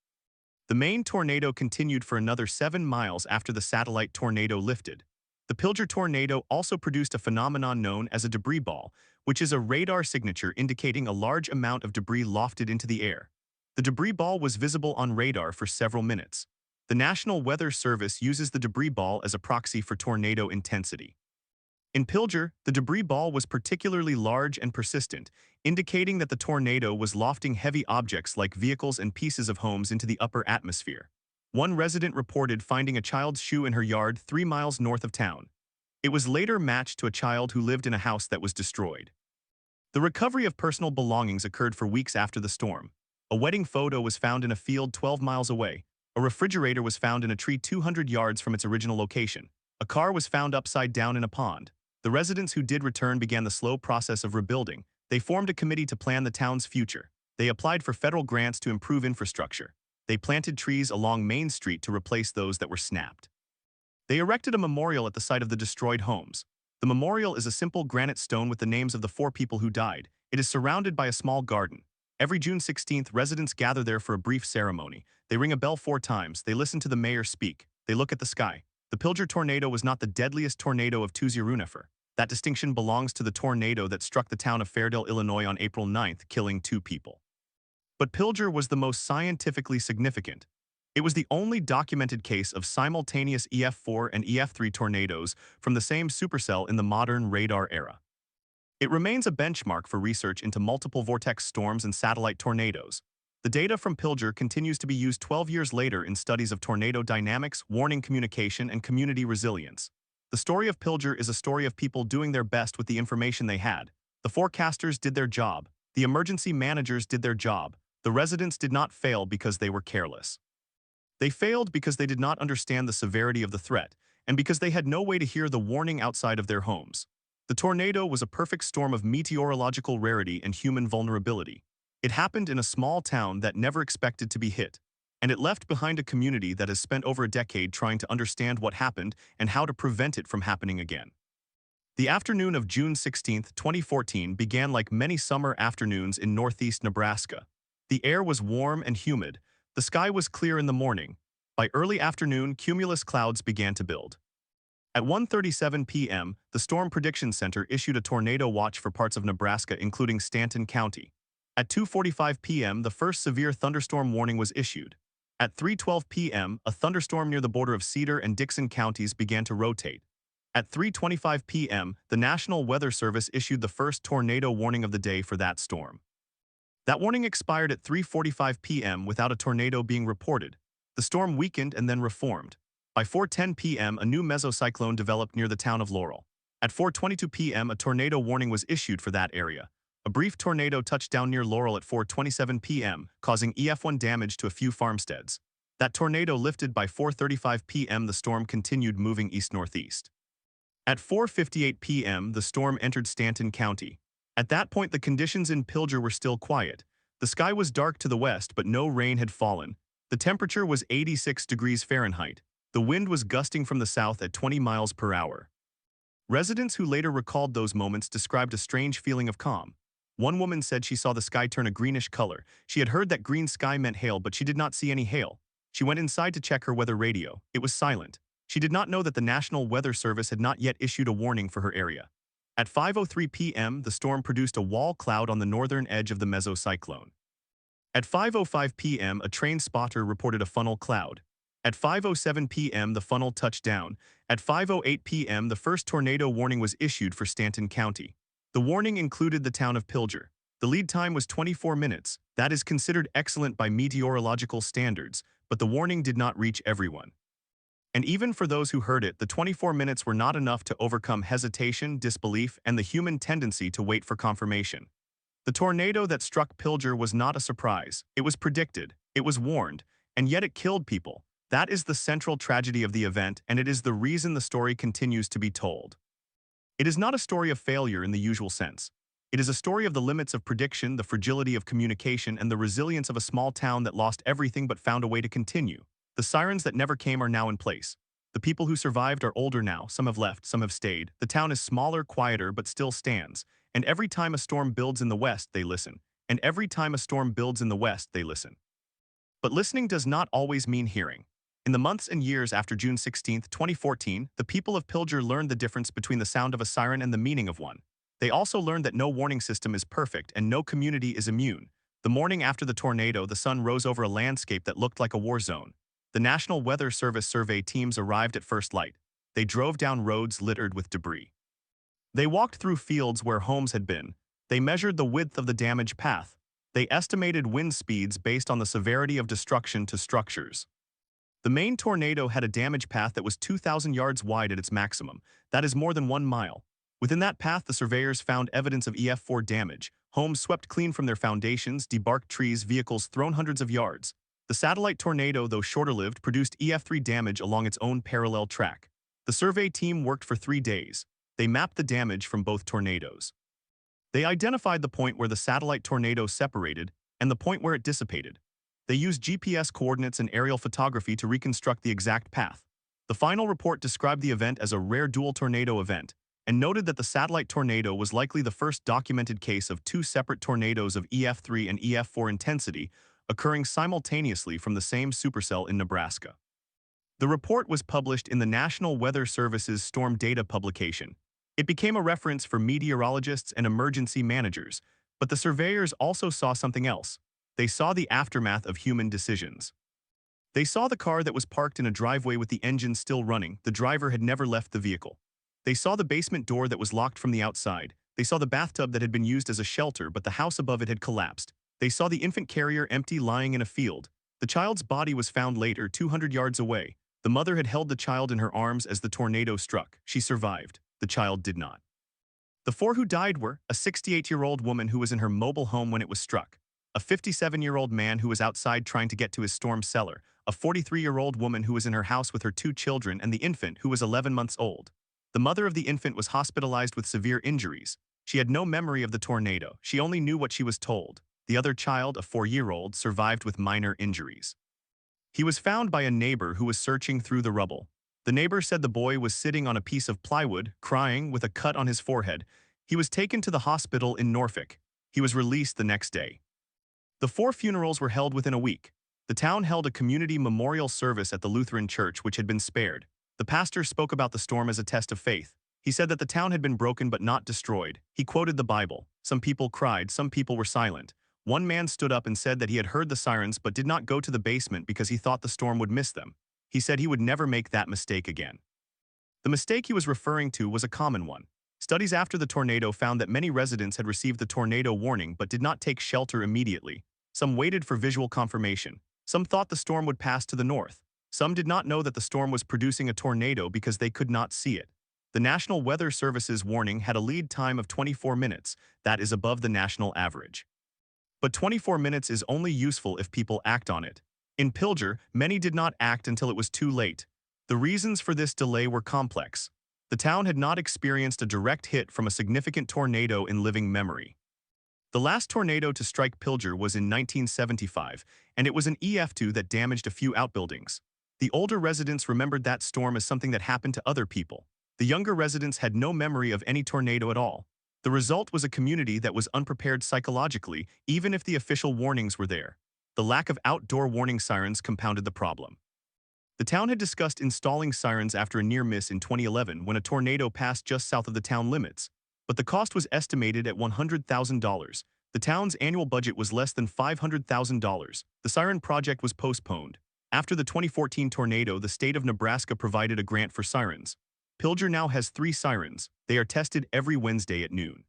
The main tornado continued for another 7 miles after the satellite tornado lifted. The Pilger tornado also produced a phenomenon known as a debris ball, which is a radar signature indicating a large amount of debris lofted into the air. The debris ball was visible on radar for several minutes. The National Weather Service uses the debris ball as a proxy for tornado intensity. In Pilger, the debris ball was particularly large and persistent, indicating that the tornado was lofting heavy objects like vehicles and pieces of homes into the upper atmosphere. One resident reported finding a child's shoe in her yard 3 miles north of town. It was later matched to a child who lived in a house that was destroyed. The recovery of personal belongings occurred for weeks after the storm. A wedding photo was found in a field 12 miles away. A refrigerator was found in a tree 200 yards from its original location. A car was found upside down in a pond. The residents who did return began the slow process of rebuilding. They formed a committee to plan the town's future. They applied for federal grants to improve infrastructure. They planted trees along Main Street to replace those that were snapped. They erected a memorial at the site of the destroyed homes. The memorial is a simple granite stone with the names of the 4 people who died. It is surrounded by a small garden. Every June 16th, residents gather there for a brief ceremony. They ring a bell 4 times. They listen to the mayor speak. They look at the sky. The Pilger tornado was not the deadliest tornado of thunderstorm. That distinction belongs to the tornado that struck the town of Fairdale, Illinois on April 9th, killing 2 people. But Pilger was the most scientifically significant. It was the only documented case of simultaneous EF4 and EF3 tornadoes from the same supercell in the modern radar era. It remains a benchmark for research into multiple vortex storms and satellite tornadoes. The data from Pilger continues to be used 12 years later in studies of tornado dynamics, warning communication, and community resilience. The story of Pilger is a story of people doing their best with the information they had. The forecasters did their job. The emergency managers did their job. The residents did not fail because they were careless. They failed because they did not understand the severity of the threat, and because they had no way to hear the warning outside of their homes. The tornado was a perfect storm of meteorological rarity and human vulnerability. It happened in a small town that never expected to be hit, and it left behind a community that has spent over a decade trying to understand what happened and how to prevent it from happening again. The afternoon of June 16, 2014 began like many summer afternoons in northeast Nebraska. The air was warm and humid. The sky was clear in the morning. By early afternoon, cumulus clouds began to build. At 1:37 p.m., the Storm Prediction Center issued a tornado watch for parts of Nebraska, including Stanton County. At 2:45 p.m., the first severe thunderstorm warning was issued. At 3:12 p.m., a thunderstorm near the border of Cedar and Dixon counties began to rotate. At 3:25 p.m., the National Weather Service issued the first tornado warning of the day for that storm. That warning expired at 3:45 p.m. without a tornado being reported. The storm weakened and then reformed. By 4:10 p.m., a new mesocyclone developed near the town of Laurel. At 4:22 p.m., a tornado warning was issued for that area. A brief tornado touched down near Laurel at 4:27 p.m., causing EF1 damage to a few farmsteads. That tornado lifted by 4:35 p.m. The storm continued moving east-northeast. At 4:58 p.m., the storm entered Stanton County. At that point, the conditions in Pilger were still quiet. The sky was dark to the west, but no rain had fallen. The temperature was 86 degrees Fahrenheit. The wind was gusting from the south at 20 miles per hour. Residents who later recalled those moments described a strange feeling of calm. One woman said she saw the sky turn a greenish color. She had heard that green sky meant hail, but she did not see any hail. She went inside to check her weather radio. It was silent. She did not know that the National Weather Service had not yet issued a warning for her area. At 5:03 p.m., the storm produced a wall cloud on the northern edge of the mesocyclone. At 5:05 p.m., a train spotter reported a funnel cloud. At 5:07 p.m., the funnel touched down. At 5:08 p.m., the first tornado warning was issued for Stanton County. The warning included the town of Pilger. The lead time was 24 minutes. That is considered excellent by meteorological standards, but the warning did not reach everyone. And even for those who heard it, the 24 minutes were not enough to overcome hesitation, disbelief, and the human tendency to wait for confirmation. The tornado that struck Pilger was not a surprise. It was predicted. It was warned. And yet it killed people. That is the central tragedy of the event, and it is the reason the story continues to be told. It is not a story of failure in the usual sense. It is a story of the limits of prediction, the fragility of communication, and the resilience of a small town that lost everything but found a way to continue. The sirens that never came are now in place. The people who survived are older now. Some have left, some have stayed. The town is smaller, quieter, but still stands. And every time a storm builds in the west, they listen. And every time a storm builds in the west, they listen. But listening does not always mean hearing. In the months and years after June 16, 2014, the people of Pilger learned the difference between the sound of a siren and the meaning of one. They also learned that no warning system is perfect and no community is immune. The morning after the tornado, the sun rose over a landscape that looked like a war zone. The National Weather Service survey teams arrived at first light. They drove down roads littered with debris. They walked through fields where homes had been. They measured the width of the damaged path. They estimated wind speeds based on the severity of destruction to structures. The main tornado had a damage path that was 2,000 yards wide at its maximum. That is more than 1 mile. Within that path, the surveyors found evidence of EF4 damage. Homes swept clean from their foundations, debarked trees, vehicles thrown hundreds of yards. The satellite tornado, though shorter-lived, produced EF3 damage along its own parallel track. The survey team worked for 3 days. They mapped the damage from both tornadoes. They identified the point where the satellite tornado separated and the point where it dissipated. They used GPS coordinates and aerial photography to reconstruct the exact path. The final report described the event as a rare dual tornado event and noted that the satellite tornado was likely the first documented case of 2 separate tornadoes of EF3 and EF4 intensity occurring simultaneously from the same supercell in Nebraska. The report was published in the National Weather Service's Storm Data publication. It became a reference for meteorologists and emergency managers, but the surveyors also saw something else. They saw the aftermath of human decisions. They saw the car that was parked in a driveway with the engine still running. The driver had never left the vehicle. They saw the basement door that was locked from the outside. They saw the bathtub that had been used as a shelter, but the house above it had collapsed. They saw the infant carrier empty lying in a field. The child's body was found later, 200 yards away. The mother had held the child in her arms as the tornado struck. She survived. The child did not. The 4 who died were a 68-year-old woman who was in her mobile home when it was struck, a 57-year-old man who was outside trying to get to his storm cellar, a 43-year-old woman who was in her house with her 2 children, and the infant who was 11 months old. The mother of the infant was hospitalized with severe injuries. She had no memory of the tornado. She only knew what she was told. The other child, a 4-year-old, survived with minor injuries. He was found by a neighbor who was searching through the rubble. The neighbor said the boy was sitting on a piece of plywood, crying, with a cut on his forehead. He was taken to the hospital in Norfolk. He was released the next day. The 4 funerals were held within a week. The town held a community memorial service at the Lutheran church, which had been spared. The pastor spoke about the storm as a test of faith. He said that the town had been broken but not destroyed. He quoted the Bible. Some people cried, some people were silent. One man stood up and said that he had heard the sirens but did not go to the basement because he thought the storm would miss them. He said he would never make that mistake again. The mistake he was referring to was a common one. Studies after the tornado found that many residents had received the tornado warning but did not take shelter immediately. Some waited for visual confirmation. Some thought the storm would pass to the north. Some did not know that the storm was producing a tornado because they could not see it. The National Weather Service's warning had a lead time of 24 minutes, that is above the national average. But 24 minutes is only useful if people act on it. In Pilger, many did not act until it was too late. The reasons for this delay were complex. The town had not experienced a direct hit from a significant tornado in living memory. The last tornado to strike Pilger was in 1975, and it was an EF2 that damaged a few outbuildings. The older residents remembered that storm as something that happened to other people. The younger residents had no memory of any tornado at all. The result was a community that was unprepared psychologically, even if the official warnings were there. The lack of outdoor warning sirens compounded the problem. The town had discussed installing sirens after a near miss in 2011 when a tornado passed just south of the town limits. But the cost was estimated at $100,000. The town's annual budget was less than $500,000. The siren project was postponed. After the 2014 tornado, the state of Nebraska provided a grant for sirens. Pilger now has 3 sirens. They are tested every Wednesday at noon.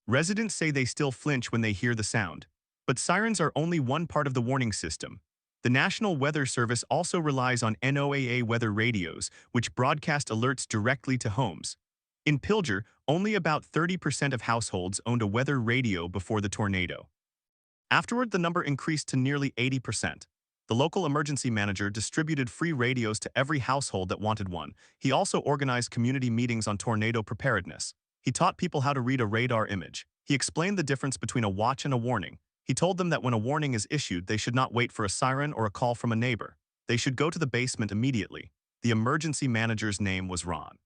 Residents say they still flinch when they hear the sound. But sirens are only one part of the warning system. The National Weather Service also relies on NOAA weather radios, which broadcast alerts directly to homes. In Pilger, only about 30% of households owned a weather radio before the tornado. Afterward, the number increased to nearly 80%. The local emergency manager distributed free radios to every household that wanted one. He also organized community meetings on tornado preparedness. He taught people how to read a radar image. He explained the difference between a watch and a warning. He told them that when a warning is issued, they should not wait for a siren or a call from a neighbor. They should go to the basement immediately. The emergency manager's name was Ron.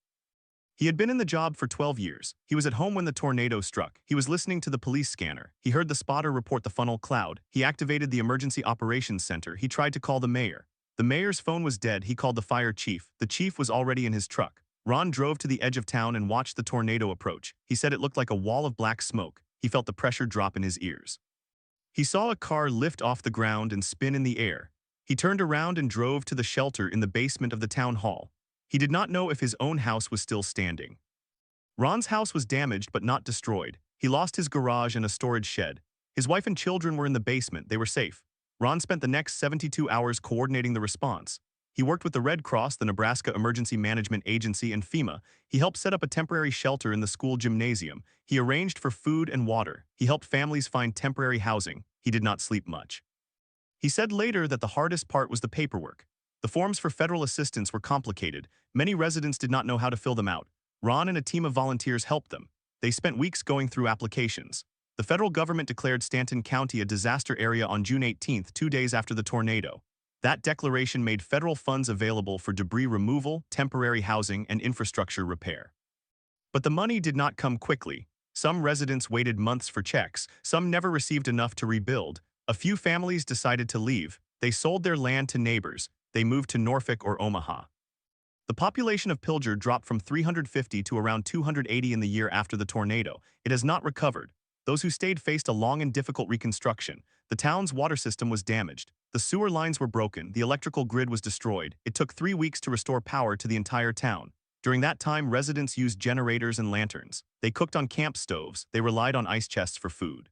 He had been in the job for 12 years. He was at home when the tornado struck. He was listening to the police scanner. He heard the spotter report the funnel cloud. He activated the emergency operations center. He tried to call the mayor. The mayor's phone was dead. He called the fire chief. The chief was already in his truck. Ron drove to the edge of town and watched the tornado approach. He said it looked like a wall of black smoke. He felt the pressure drop in his ears. He saw a car lift off the ground and spin in the air. He turned around and drove to the shelter in the basement of the town hall. He did not know if his own house was still standing. Ron's house was damaged but not destroyed. He lost his garage and a storage shed. His wife and children were in the basement. They were safe. Ron spent the next 72 hours coordinating the response. He worked with the Red Cross, the Nebraska Emergency Management Agency, and FEMA. He helped set up a temporary shelter in the school gymnasium. He arranged for food and water. He helped families find temporary housing. He did not sleep much. He said later that the hardest part was the paperwork. The forms for federal assistance were complicated. Many residents did not know how to fill them out. Ron and a team of volunteers helped them. They spent weeks going through applications. The federal government declared Stanton County a disaster area on June 18, 2 days after the tornado. That declaration made federal funds available for debris removal, temporary housing, and infrastructure repair. But the money did not come quickly. Some residents waited months for checks. Some never received enough to rebuild. A few families decided to leave. They sold their land to neighbors. They moved to Norfolk or Omaha. The population of Pilger dropped from 350 to around 280 in the year after the tornado. It has not recovered. Those who stayed faced a long and difficult reconstruction. The town's water system was damaged. The sewer lines were broken. The electrical grid was destroyed. It took 3 weeks to restore power to the entire town. During that time, residents used generators and lanterns. They cooked on camp stoves. They relied on ice chests for food.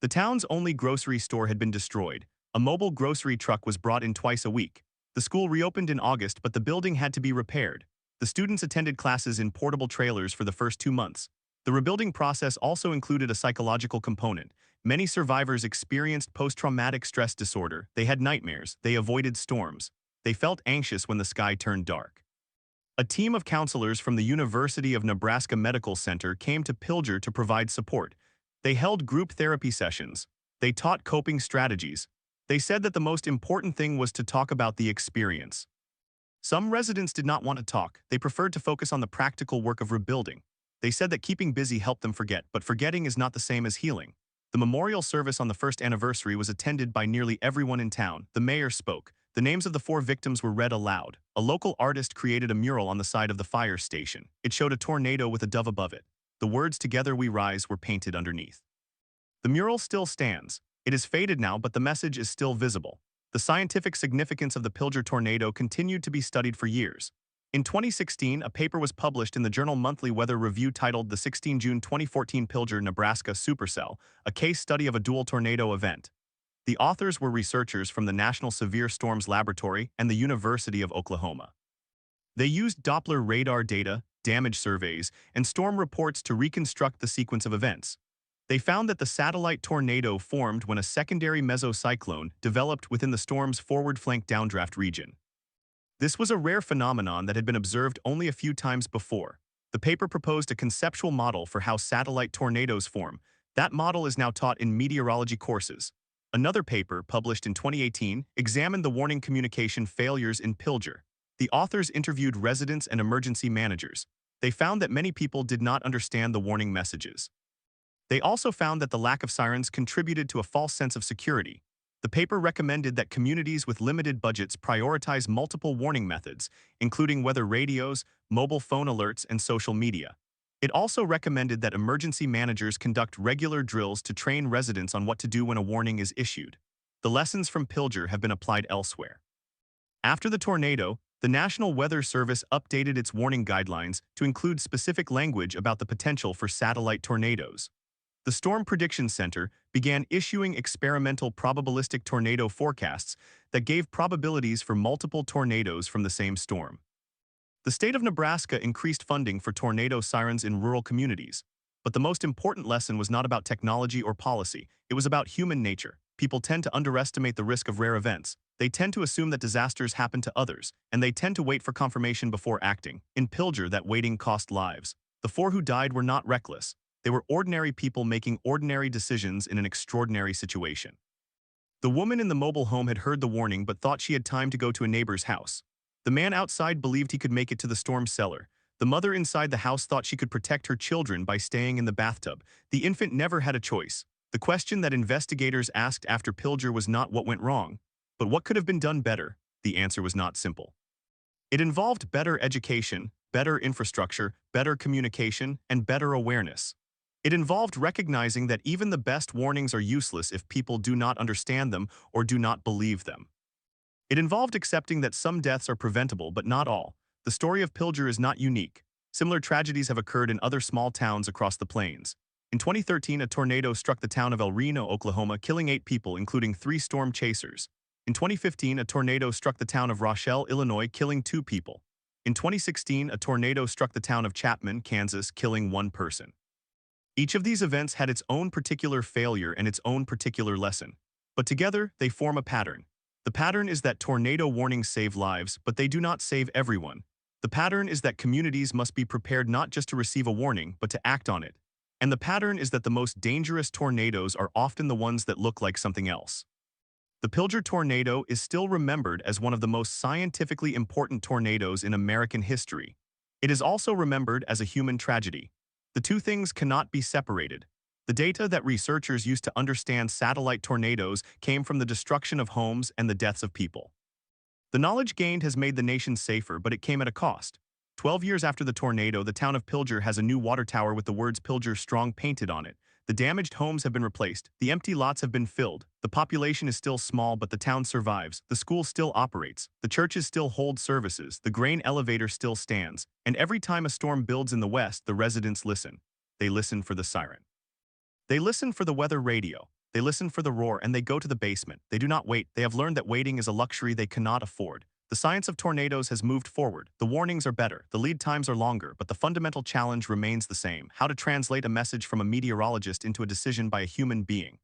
The town's only grocery store had been destroyed. A mobile grocery truck was brought in twice a week. The school reopened in August, but the building had to be repaired. The students attended classes in portable trailers for the first 2 months. The rebuilding process also included a psychological component. Many survivors experienced post-traumatic stress disorder. They had nightmares. They avoided storms. They felt anxious when the sky turned dark. A team of counselors from the University of Nebraska Medical Center came to Pilger to provide support. They held group therapy sessions. They taught coping strategies. They said that the most important thing was to talk about the experience. Some residents did not want to talk. They preferred to focus on the practical work of rebuilding. They said that keeping busy helped them forget, but forgetting is not the same as healing. The memorial service on the first anniversary was attended by nearly everyone in town. The mayor spoke. The names of the 4 victims were read aloud. A local artist created a mural on the side of the fire station. It showed a tornado with a dove above it. The words "Together we rise" were painted underneath. The mural still stands. It is faded now, but the message is still visible. The scientific significance of the Pilger tornado continued to be studied for years. In 2016, a paper was published in the journal Monthly Weather Review titled The 16 June 2014 Pilger, Nebraska Supercell, a case study of a dual tornado event. The authors were researchers from the National Severe Storms Laboratory and the University of Oklahoma. They used Doppler radar data, damage surveys, and storm reports to reconstruct the sequence of events. They found that the satellite tornado formed when a secondary mesocyclone developed within the storm's forward flank downdraft region. This was a rare phenomenon that had been observed only a few times before. The paper proposed a conceptual model for how satellite tornadoes form. That model is now taught in meteorology courses. Another paper, published in 2018, examined the warning communication failures in Pilger. The authors interviewed residents and emergency managers. They found that many people did not understand the warning messages. They also found that the lack of sirens contributed to a false sense of security. The paper recommended that communities with limited budgets prioritize multiple warning methods, including weather radios, mobile phone alerts, and social media. It also recommended that emergency managers conduct regular drills to train residents on what to do when a warning is issued. The lessons from Pilger have been applied elsewhere. After the tornado, the National Weather Service updated its warning guidelines to include specific language about the potential for satellite tornadoes. The Storm Prediction Center began issuing experimental probabilistic tornado forecasts that gave probabilities for multiple tornadoes from the same storm. The state of Nebraska increased funding for tornado sirens in rural communities. But the most important lesson was not about technology or policy. It was about human nature. People tend to underestimate the risk of rare events. They tend to assume that disasters happen to others, and they tend to wait for confirmation before acting. In Pilger, that waiting cost lives. The 4 who died were not reckless. They were ordinary people making ordinary decisions in an extraordinary situation. The woman in the mobile home had heard the warning but thought she had time to go to a neighbor's house. The man outside believed he could make it to the storm cellar. The mother inside the house thought she could protect her children by staying in the bathtub. The infant never had a choice. The question that investigators asked after Pilger was not what went wrong, but what could have been done better. The answer was not simple. It involved better education, better infrastructure, better communication, and better awareness. It involved recognizing that even the best warnings are useless if people do not understand them or do not believe them. It involved accepting that some deaths are preventable but not all. The story of Pilger is not unique. Similar tragedies have occurred in other small towns across the plains. In 2013, a tornado struck the town of El Reno, Oklahoma, killing 8 people, including 3 storm chasers. In 2015, a tornado struck the town of Rochelle, Illinois, killing 2 people. In 2016, a tornado struck the town of Chapman, Kansas, killing 1 person. Each of these events had its own particular failure and its own particular lesson. But together, they form a pattern. The pattern is that tornado warnings save lives, but they do not save everyone. The pattern is that communities must be prepared not just to receive a warning, but to act on it. And the pattern is that the most dangerous tornadoes are often the ones that look like something else. The Pilger tornado is still remembered as one of the most scientifically important tornadoes in American history. It is also remembered as a human tragedy. The two things cannot be separated. The data that researchers used to understand satellite tornadoes came from the destruction of homes and the deaths of people. The knowledge gained has made the nation safer, but it came at a cost. 12 years after the tornado, the town of Pilger has a new water tower with the words Pilger Strong painted on it. The damaged homes have been replaced. The empty lots have been filled. The population is still small, but the town survives. The school still operates. The churches still hold services. The grain elevator still stands. And every time a storm builds in the west, the residents listen. They listen for the siren. They listen for the weather radio. They listen for the roar, and they go to the basement. They do not wait. They have learned that waiting is a luxury they cannot afford. The science of tornadoes has moved forward. The warnings are better. The lead times are longer, but the fundamental challenge remains the same: how to translate a message from a meteorologist into a decision by a human being.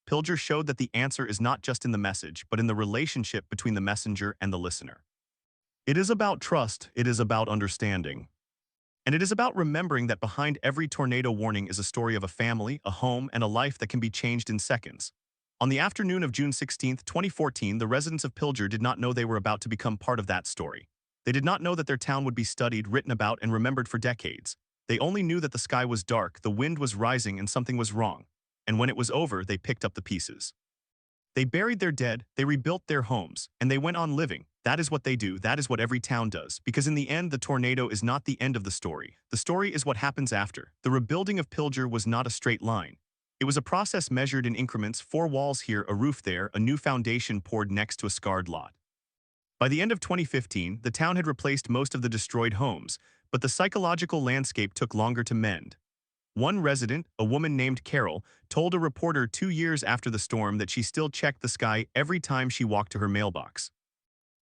Pilger showed that the answer is not just in the message, but in the relationship between the messenger and the listener. It is about trust. It is about understanding. And it is about remembering that behind every tornado warning is a story of a family, a home, and a life that can be changed in seconds. On the afternoon of June 16, 2014, the residents of Pilger did not know they were about to become part of that story. They did not know that their town would be studied, written about, and remembered for decades. They only knew that the sky was dark, the wind was rising, and something was wrong. And when it was over, they picked up the pieces. They buried their dead, they rebuilt their homes, and they went on living. That is what they do. That is what every town does. Because in the end, the tornado is not the end of the story. The story is what happens after. The rebuilding of Pilger was not a straight line. It was a process measured in increments: 4 walls here, a roof there, a new foundation poured next to a scarred lot. By the end of 2015, the town had replaced most of the destroyed homes, but the psychological landscape took longer to mend. One resident, a woman named Carol, told a reporter 2 years after the storm that she still checked the sky every time she walked to her mailbox.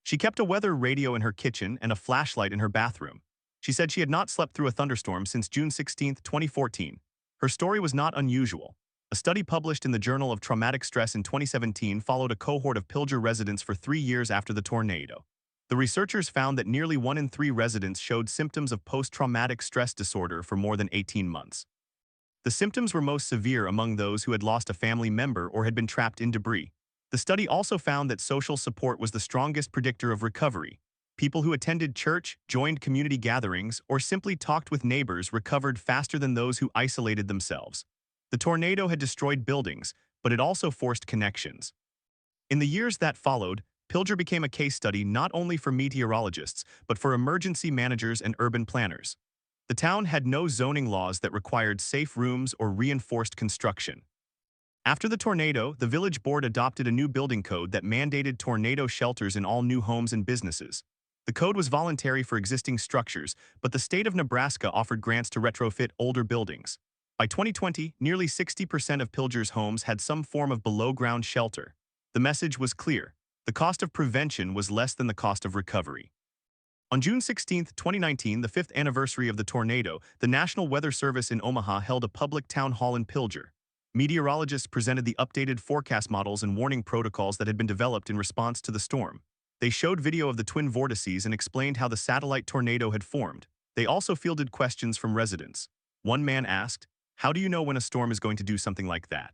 She kept a weather radio in her kitchen and a flashlight in her bathroom. She said she had not slept through a thunderstorm since June 16, 2014. Her story was not unusual. A study published in the Journal of Traumatic Stress in 2017 followed a cohort of Pilger residents for 3 years after the tornado. The researchers found that nearly 1 in 3 residents showed symptoms of post-traumatic stress disorder for more than 18 months. The symptoms were most severe among those who had lost a family member or had been trapped in debris. The study also found that social support was the strongest predictor of recovery. People who attended church, joined community gatherings, or simply talked with neighbors recovered faster than those who isolated themselves. The tornado had destroyed buildings, but it also forced connections. In the years that followed, Pilger became a case study not only for meteorologists, but for emergency managers and urban planners. The town had no zoning laws that required safe rooms or reinforced construction. After the tornado, the village board adopted a new building code that mandated tornado shelters in all new homes and businesses. The code was voluntary for existing structures, but the state of Nebraska offered grants to retrofit older buildings. By 2020, nearly 60% of Pilger's homes had some form of below-ground shelter. The message was clear. The cost of prevention was less than the cost of recovery. On June 16, 2019, the 5th anniversary of the tornado, the National Weather Service in Omaha held a public town hall in Pilger. Meteorologists presented the updated forecast models and warning protocols that had been developed in response to the storm. They showed video of the twin vortices and explained how the satellite tornado had formed. They also fielded questions from residents. One man asked, "How do you know when a storm is going to do something like that?"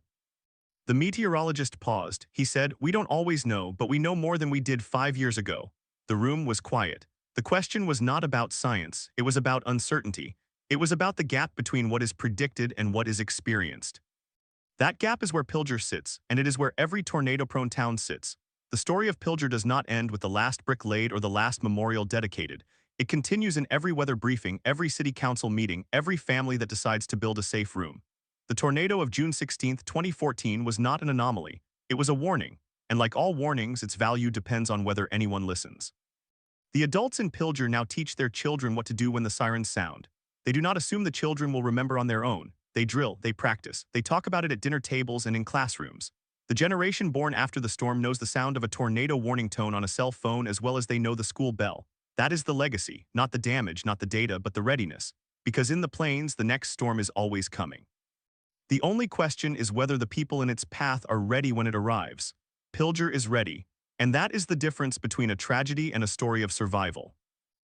The meteorologist paused. He said, "We don't always know, but we know more than we did 5 years ago." The room was quiet. The question was not about science. It was about uncertainty. It was about the gap between what is predicted and what is experienced. That gap is where Pilger sits, and it is where every tornado-prone town sits. The story of Pilger does not end with the last brick laid or the last memorial dedicated. It continues in every weather briefing, every city council meeting, every family that decides to build a safe room. The tornado of June 16, 2014 was not an anomaly. It was a warning, and like all warnings, its value depends on whether anyone listens. The adults in Pilger now teach their children what to do when the sirens sound. They do not assume the children will remember on their own. They drill, they practice, they talk about it at dinner tables and in classrooms. The generation born after the storm knows the sound of a tornado warning tone on a cell phone as well as they know the school bell. That is the legacy, not the damage, not the data, but the readiness. Because in the plains, the next storm is always coming. The only question is whether the people in its path are ready when it arrives. Pilger is ready, and that is the difference between a tragedy and a story of survival.